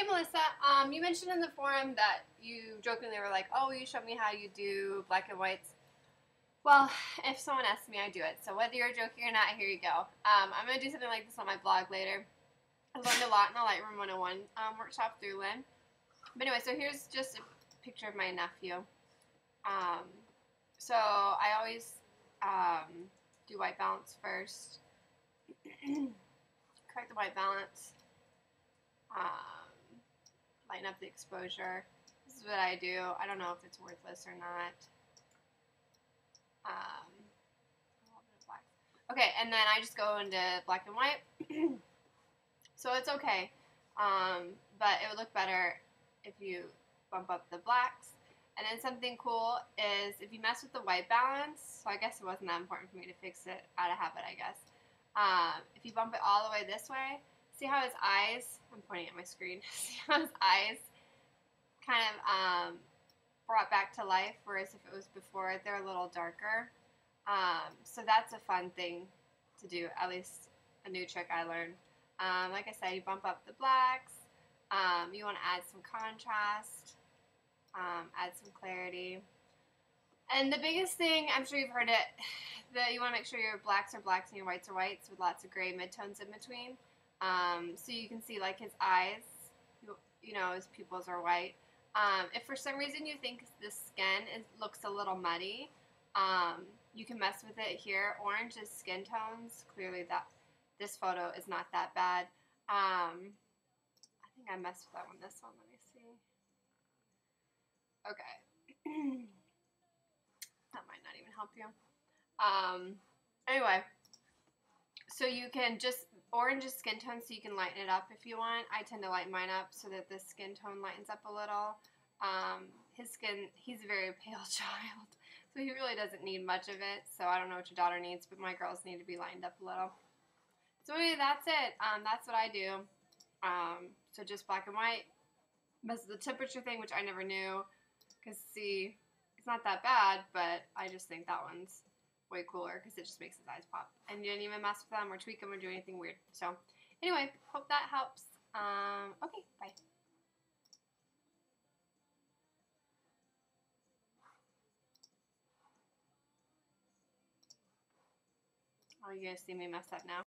Hey Melissa, you mentioned in the forum that you jokingly were like, oh, will you show me how you do black and whites? Well, if someone asks me, I do it. So whether you're joking or not, here you go. I'm going to do something like this on my blog later. I learned a lot in the Lightroom 101 workshop through Lynn. But anyway, so here's just a picture of my nephew. So I always do white balance first. Correct the white balance. Lighten up the exposure. This is what I do. I don't know if it's worthless or not. A little bit of black. Okay, and then I just go into black and white. So it's okay, but it would look better if you bump up the blacks. And then something cool is if you mess with the white balance, so I guess it wasn't that important for me to fix it out of habit, I guess. If you bump it all the way this way, see how his eyes, I'm pointing at my screen, see how his eyes kind of brought back to life, whereas if it was before, they're a little darker. So that's a fun thing to do, at least a new trick I learned. Like I said, you bump up the blacks, you want to add some contrast, add some clarity. And the biggest thing, I'm sure you've heard it, that you want to make sure your blacks are blacks and your whites are whites with lots of gray midtones in between. So you can see like his eyes, you know, his pupils are white. If for some reason you think the skin looks a little muddy, you can mess with it here. Orange is skin tones. Clearly this photo is not that bad. I think I messed with that one. This one, let me see. Okay. That might not even help you. Anyway, so you can just, orange is skin tone, so you can lighten it up if you want. I tend to lighten mine up so that the skin tone lightens up a little. His skin, he's a very pale child, so he really doesn't need much of it. So I don't know what your daughter needs, but my girls need to be lightened up a little. So anyway, that's it. That's what I do. So just black and white. This is the temperature thing, which I never knew, because see, it's not that bad, but I just think that one's way cooler because it just makes his eyes pop. And you didn't even mess with them or tweak them or do anything weird. So anyway, hope that helps. Okay, bye. Oh, you guys see me mess up now.